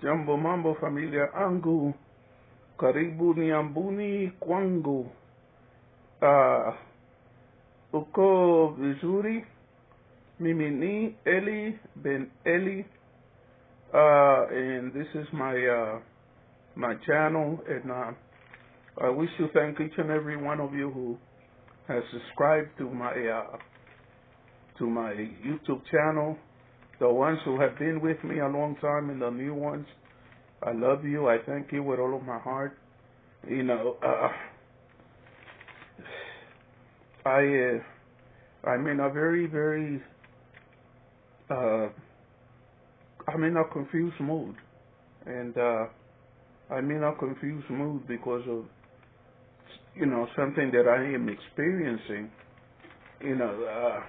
Jambo mambo familia angu, karibu niambuni kwangu. Uko vizuri, mimi ni Eli-Ben-Eli, and this is my channel, and I wish to thank each and every one of you who has subscribed to my YouTube channel. The ones who have been with me a long time and the new ones, I love you. I thank you with all of my heart. You know, I'm in a very, I'm in a confused mood. And I'm in a confused mood because of, you know, something that I am experiencing. You know,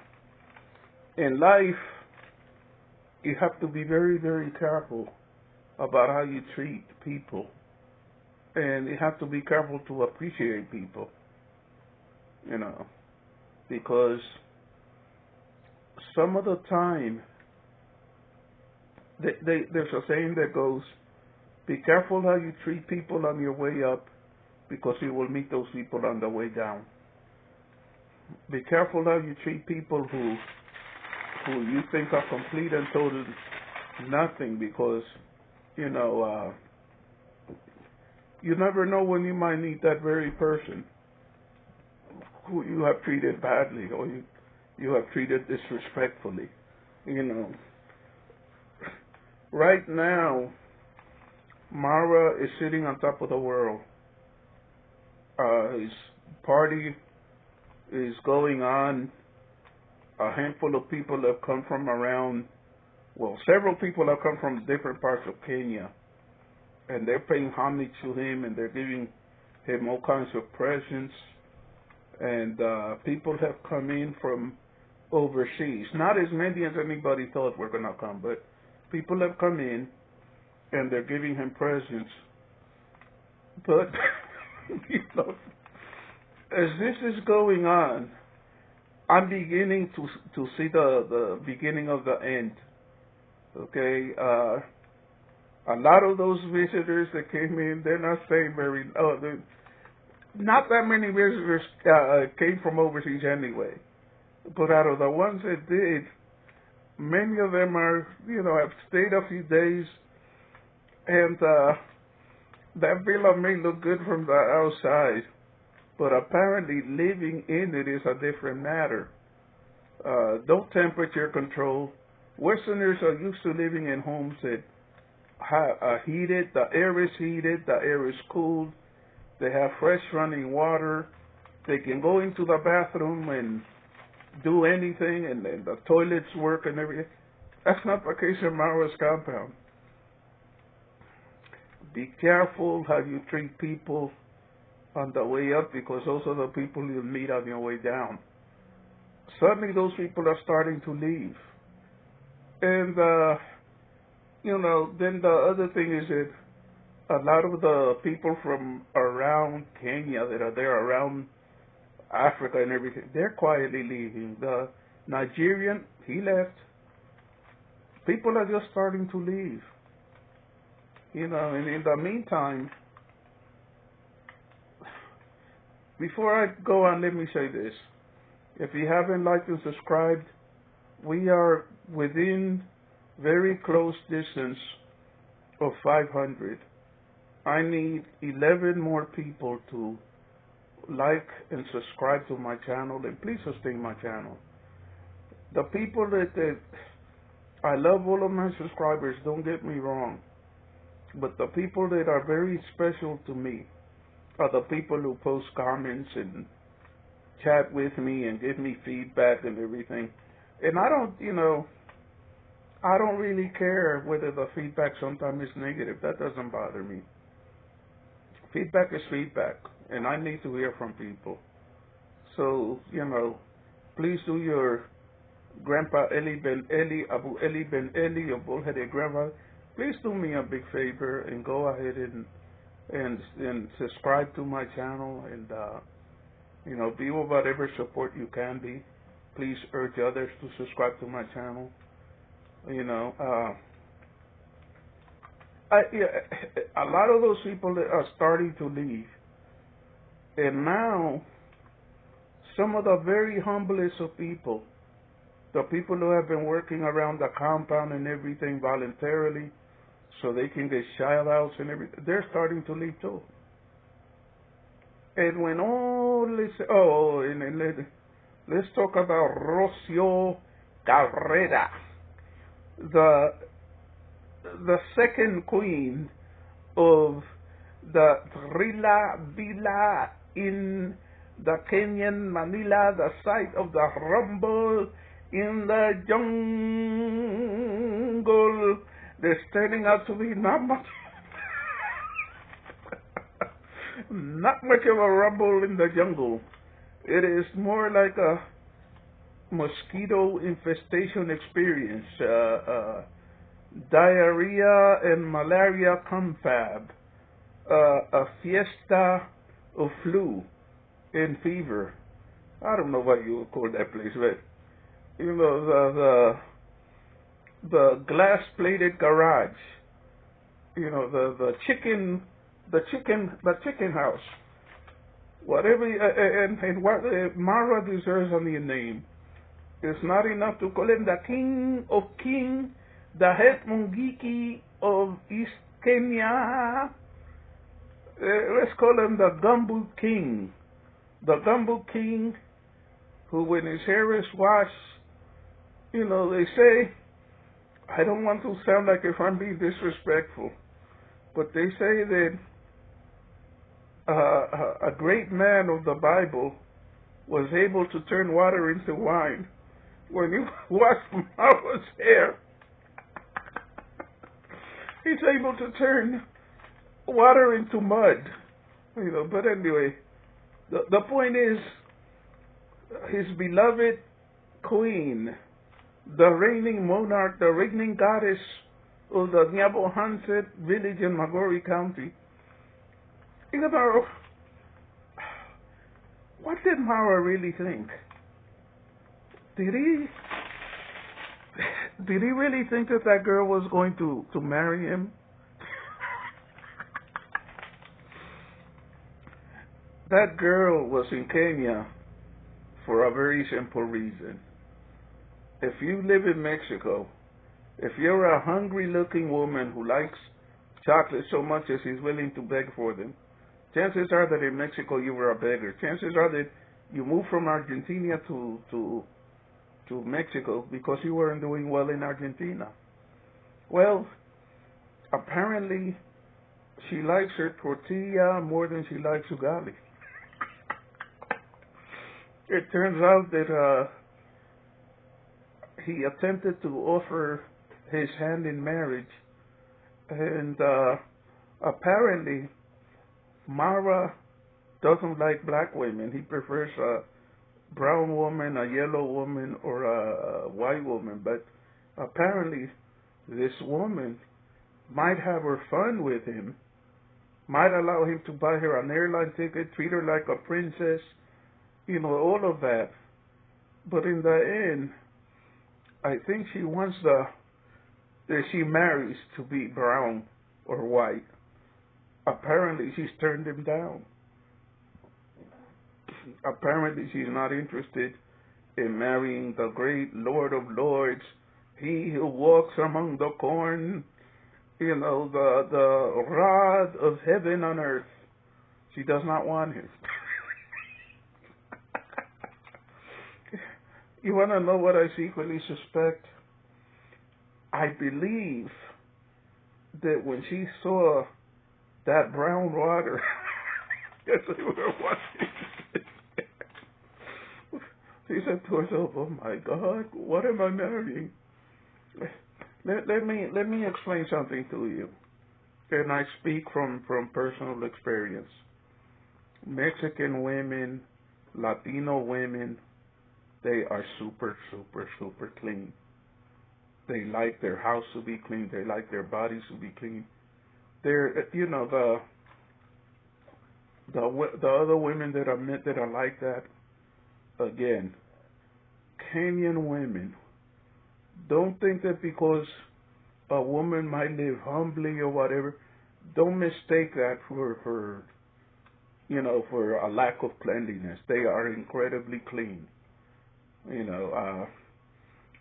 in life, you have to be very careful about how you treat people. And you have to be careful to appreciate people, you know, because some of the time, there's a saying that goes, be careful how you treat people on your way up, because you will meet those people on the way down. Be careful how you treat people who you think are complete and total nothing, because, you know, you never know when you might need that very person who you have treated badly or you have treated disrespectfully. You know, right now, Mara is sitting on top of the world. His party is going on. A handful of people have come from around, well, several people have come from different parts of Kenya, and they're paying homage to him, and they're giving him all kinds of presents, and people have come in from overseas. Not as many as anybody thought were going to come, but people have come in, and they're giving him presents. But, you know, as this is going on, I'm beginning to see the beginning of the end. Okay, a lot of those visitors that came in, they're not saying very. Not that many visitors came from overseas anyway. But out of the ones that did, many of them are, you know, have stayed a few days, and that villa may look good from the outside, but apparently living in it is a different matter. No temperature control. Westerners are used to living in homes that are heated. The air is heated. The air is cooled. They have fresh running water. They can go into the bathroom and do anything, and the toilets work and everything. That's not the case in Mara's compound. Be careful how you treat people on the way up, because those are the people you'll meet on your way down. Suddenly those people are starting to leave. And, you know, then the other thing is that a lot of the people from around Kenya that are there, around Africa and everything, they're quietly leaving. The Nigerian, he left. People are just starting to leave. You know, and in the meantime, before I go on, let me say this. If you haven't liked and subscribed, we are within very close distance of 500. I need 11 more people to like and subscribe to my channel, and please sustain my channel. The people that I love all of my subscribers, don't get me wrong, but the people that are very special to me are the people who post comments and chat with me and give me feedback and everything. And I don't, you know, I don't really care whether the feedback sometimes is negative. That doesn't bother me. Feedback is feedback, and I need to hear from people. So, you know, please do your Grandpa Eli-Ben-Eli, Abu Eli-Ben-Eli, your bullheaded grandma. Please do me a big favor and go ahead and subscribe to my channel, and you know, be of whatever support you can be. Please urge others to subscribe to my channel. You know, a lot of those people are starting to leave, and now some of the very humblest of people, the people who have been working around the compound and everything voluntarily, so they can get shout outs and everything, they're starting to leave too. And when all this, and let's talk about Rocio Carrera, the second queen of the Trilla Villa in the Kenyan Manila, the site of the rumble in the jungle. There's turning out to be not much not much of a rumble in the jungle. It is more like a mosquito infestation experience, diarrhea and malaria confab, a fiesta of flu and fever. I don't know what you would call that place, but you know, the glass-plated garage, you know, the chicken house, whatever, and what Mara deserves on the name. It's not enough to call him the king of king, the head mungiki of East Kenya. Let's call him the Gumbo King. The Gumbo King, who when his hair is washed, you know, they say, I don't want to sound like if I'm being disrespectful, but they say that a great man of the Bible was able to turn water into wine. When you wash Mara's hair, he's able to turn water into mud. You know, but anyway, the point is, his beloved queen, the reigning monarch, the reigning goddess of the Nyabo Hanset village in Magori County. Think about, what did Mara really think? Did he really think that that girl was going to marry him? That girl was in Kenya for a very simple reason. If you live in Mexico, if you're a hungry-looking woman who likes chocolate so much as she's willing to beg for them, chances are that in Mexico you were a beggar. Chances are that you moved from Argentina to Mexico because you weren't doing well in Argentina. Well, apparently she likes her tortilla more than she likes ugali. It turns out that he attempted to offer his hand in marriage, and apparently Mara doesn't like black women. He prefers a brown woman, a yellow woman, or a white woman. But apparently this woman might have her fun with him, might allow him to buy her an airline ticket, treat her like a princess, you know, all of that. But in the end, I think she wants that she marries to be brown or white. Apparently she's turned him down. Apparently she's not interested in marrying the great Lord of Lords, he who walks among the corn, you know, the rod of heaven on earth. She does not want him. You want to know what I secretly suspect? I believe that when she saw that brown water, yes, we were watching. She said to herself, "Oh my God, what am I marrying?" Let me explain something to you, and I speak from personal experience. Mexican women, Latino women, they are super, super, super clean. They like their house to be clean. They like their bodies to be clean. They're, you know, the other women that are like that, again, Kenyan women. Don't think that because a woman might live humbly or whatever, don't mistake that for for a lack of cleanliness. They are incredibly clean.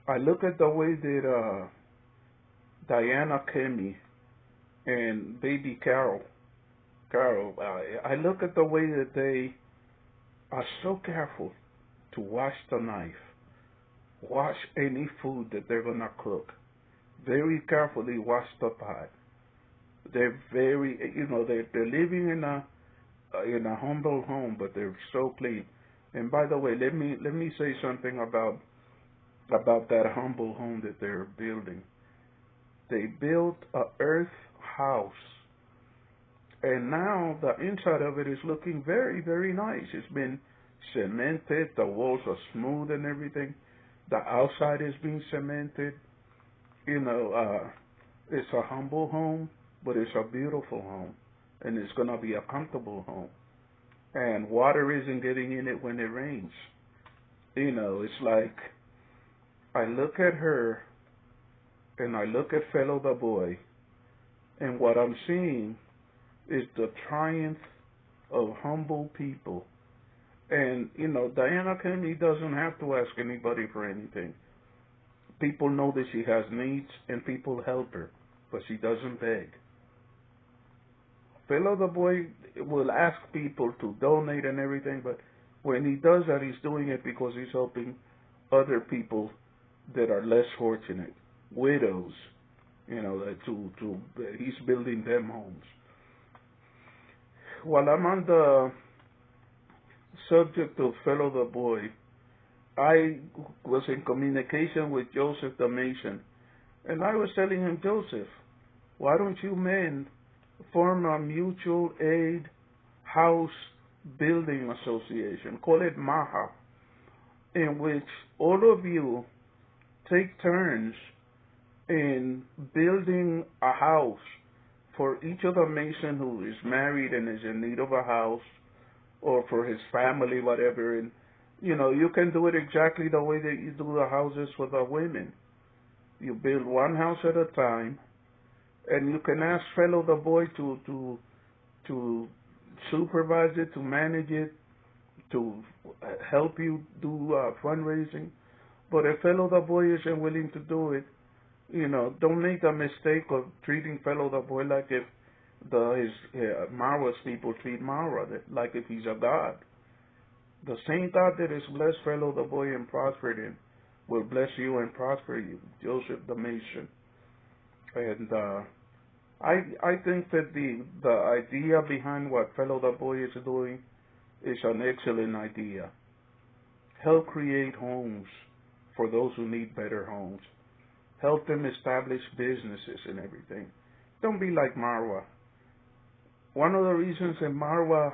I look at the way that Diana Kemi and baby Carol, I look at the way that they are so careful to wash the knife, wash any food that they're gonna cook, very carefully wash the pot. They're very, they're living in a humble home, but they're so clean. And by the way, let me say something about that humble home that they're building. They built a earth house, and now the inside of it is looking very, very nice. It's been cemented, the walls are smooth and everything. The outside is being cemented. It's a humble home, but it's a beautiful home, and it's gonna be a comfortable home. And water isn't getting in it when it rains. It's like I look at her and I look at Fellow the boy, and what I'm seeing is the triumph of humble people. And Diana Kennedy doesn't have to ask anybody for anything. People know that she has needs, and people help her, but she doesn't beg. Fellow the boy will ask people to donate and everything, but when he does that, he's doing it because he's helping other people that are less fortunate, widows. He's building them homes. While I'm on the subject of Fellow the boy, I was in communication with Joseph the Mason, and I was telling him, Joseph, why don't you men form a mutual aid house building association, call it MAHA, in which all of you take turns in building a house for each of the Mason who is married and is in need of a house, or for his family, whatever. And you can do it exactly the way that you do the houses for the women. You build one house at a time, and you can ask Fellow the boy to supervise it, to manage it, to help you do fundraising. But if Fellow the boy isn't willing to do it, don't make the mistake of treating Fellow the boy like if Marwa's people treat Marwa, like if he's a god. The same God that has blessed Fellow the boy and prospered him will bless you and prosper you, Joseph the Mason. And I think that the idea behind what Fellow the boy is doing is an excellent idea. Help create homes for those who need better homes. Help them establish businesses and everything. Don't be like Marwa. One of the reasons that Marwa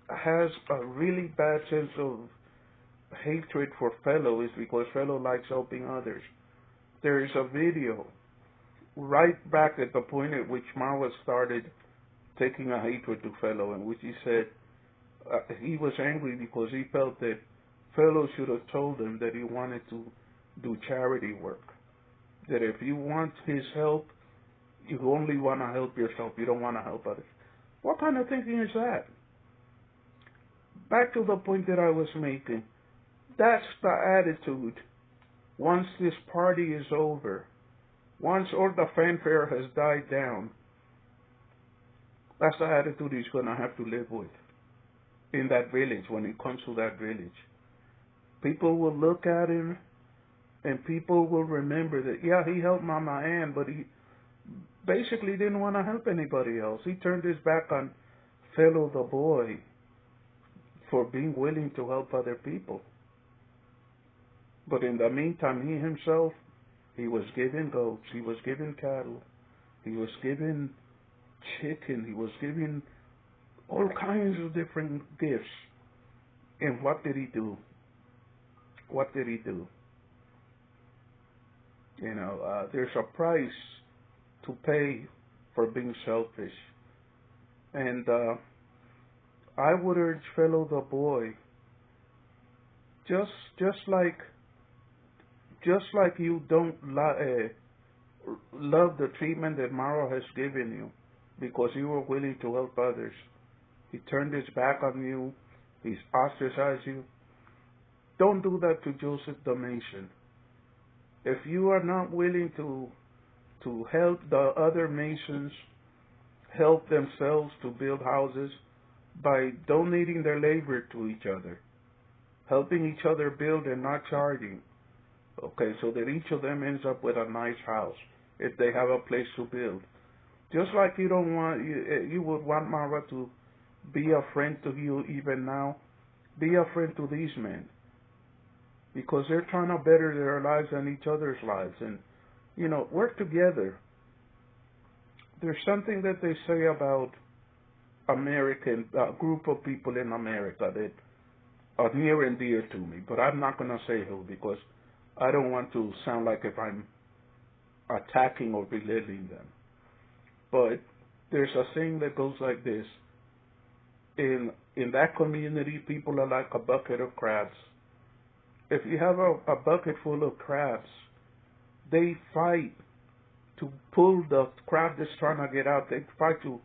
has a really bad sense of hatred for Fellow is because Fellow likes helping others. There is a video right back at the point at which Marwa started taking a hatred to Fellow, in which he said he was angry because he felt that Fellow should have told him that he wanted to do charity work. That if you want his help, you only want to help yourself. You don't want to help others. What kind of thinking is that? Back to the point that I was making. That's the attitude once this party is over. Once all the fanfare has died down, that's the attitude he's going to have to live with in that village when he comes to that village. People will look at him, and people will remember that, yeah, he helped Mama Ann, but he basically didn't want to help anybody else. He turned his back on Fellow the boy for being willing to help other people. But in the meantime, he himself, he was given goats, he was given cattle, he was given chicken, he was given all kinds of different gifts. And what did he do? What did he do? There's a price to pay for being selfish. And I would urge Fellow the boy, just like you don't love the treatment that Mara has given you because you were willing to help others. He turned his back on you. He's ostracized you. Don't do that to Joseph the Mason. If you are not willing to help the other Masons help themselves to build houses by donating their labor to each other, helping each other build and not charging, okay, so that each of them ends up with a nice house if they have a place to build. Just like you would want Mara to be a friend to you even now, be a friend to these men because they're trying to better their lives and each other's lives, and work together. There's something that they say about American group of people in America that are near and dear to me, but I'm not going to say who because I don't want to sound like if I'm attacking or belittling them. But there's a saying that goes like this: in that community, people are like a bucket of crabs. If you have a bucket full of crabs, they fight to pull the crab that's trying to get out. They fight to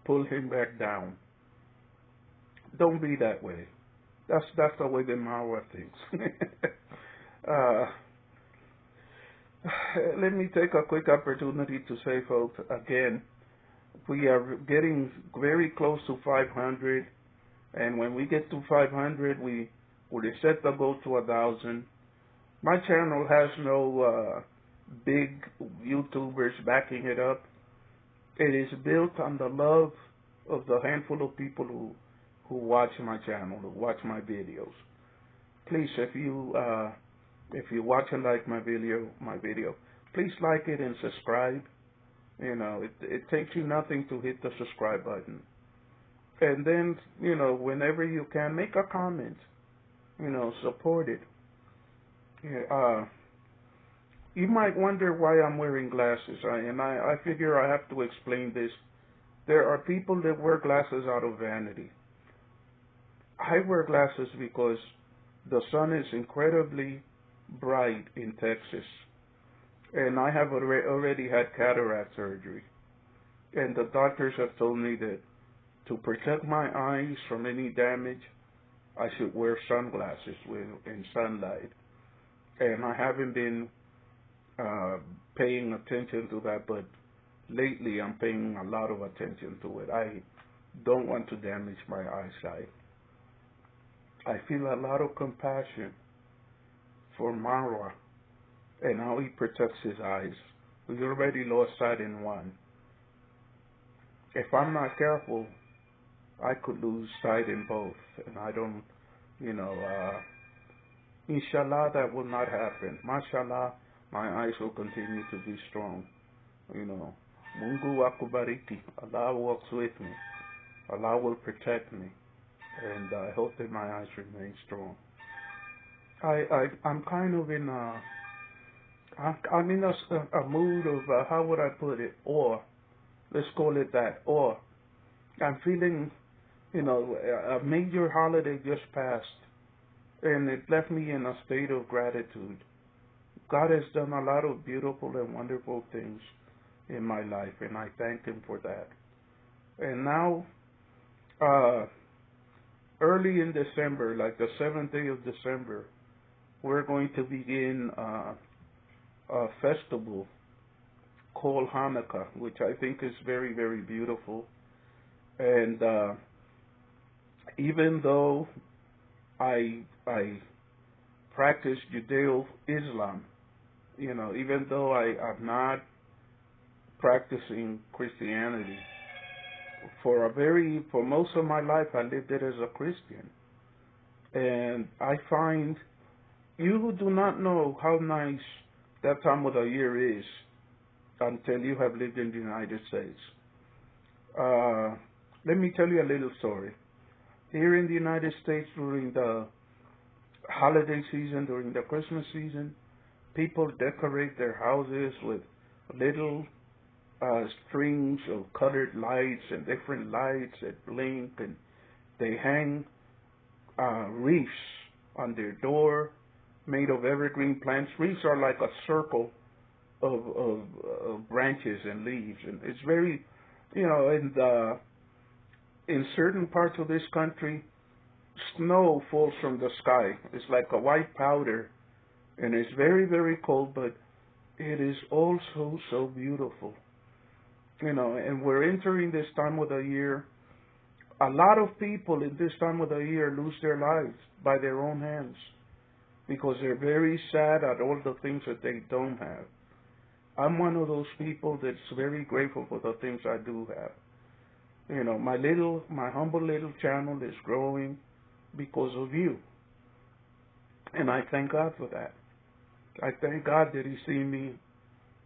pull him back down. Don't be that way. That's the way the Mara thinks. Let me take a quick opportunity to say, folks, again, we are getting very close to 500, and when we get to 500, we set the goal to 1,000. My channel has no big YouTubers backing it up. It is built on the love of the handful of people who watch my channel, who watch my videos. Please, if you watch and like my video, please like it and subscribe. It takes you nothing to hit the subscribe button. And then, whenever you can, make a comment. Support it. You might wonder why I'm wearing glasses, and I figure I have to explain this. There are people that wear glasses out of vanity. I wear glasses because the sun is incredibly bright in Texas, and I have already had cataract surgery. And the doctors have told me that to protect my eyes from any damage, I should wear sunglasses in sunlight. And I haven't been paying attention to that, but lately I'm paying a lot of attention to it. I don't want to damage my eyesight. I feel a lot of compassion for Marwa and how he protects his eyes. We already lost sight in one. If I'm not careful, I could lose sight in both, and I don't, inshallah, that will not happen. Mashallah, my eyes will continue to be strong. Mungu akubariki. Allah walks with me. Allah will protect me, and I hope that my eyes remain strong. I'm kind of in I'm in a mood of how would I put it? Awe. Let's call it that. Awe. I'm feeling, a major holiday just passed, and it left me in a state of gratitude. God has done a lot of beautiful and wonderful things in my life, and I thank Him for that. And now, early in December, like the 7th day of December, we're going to begin a festival called Hanukkah, which I think is very, very beautiful. And even though I practice Judeo-Islam, even though I'm not practicing Christianity, for most of my life I lived it as a Christian. And I find you do not know how nice that time of the year is until you have lived in the United States. Let me tell you a little story. Here in the United States, during the holiday season, during the Christmas season, people decorate their houses with little strings of colored lights and different lights that blink, and they hang wreaths on their door made of evergreen plants. Wreaths are like a circle of branches and leaves, and it's very, and in certain parts of this country, snow falls from the sky. It's like a white powder, and it's very, very cold, but it is also so beautiful. And we're entering this time of the year. A lot of people in this time of the year lose their lives by their own hands because they're very sad at all the things that they don't have. I'm one of those people that's very grateful for the things I do have. My humble little channel is growing because of you. And I thank God for that. I thank God that He's seen me,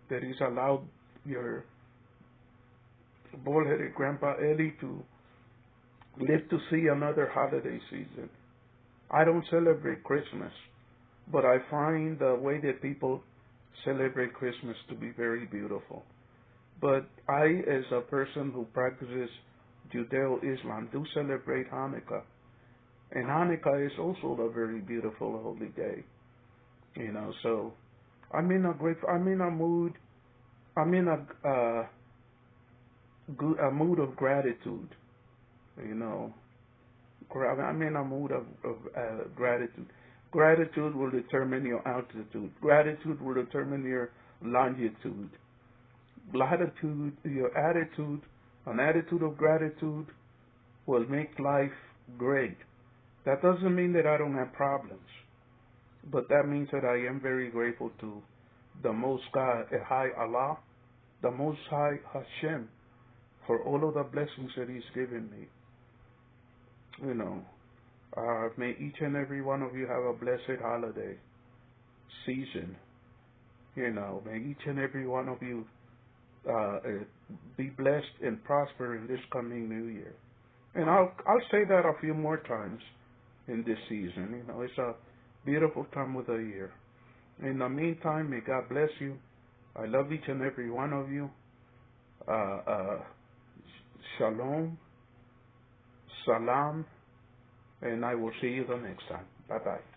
that He's allowed your bald-headed Grandpa Eli to live to see another holiday season. I don't celebrate Christmas, but I find the way that people celebrate Christmas to be very beautiful. But I, as a person who practices Judeo-Islam, do celebrate Hanukkah. And Hanukkah is also a very beautiful holy day. So I'm in a mood of gratitude. I'm in a mood of gratitude. Gratitude will determine your altitude. Gratitude will determine your longitude. Gratitude, your attitude, an attitude of gratitude will make life great. That doesn't mean that I don't have problems, but that means that I am very grateful to the Most High Allah, the Most High Hashem, for all of the blessings that He's given me. May each and every one of you have a blessed holiday season. May each and every one of you be blessed and prosper in this coming new year. And I'll say that a few more times in this season. It's a beautiful time of the year. In the meantime, may God bless you. I love each and every one of you. Shalom, salam, and I will see you the next time. Bye-bye.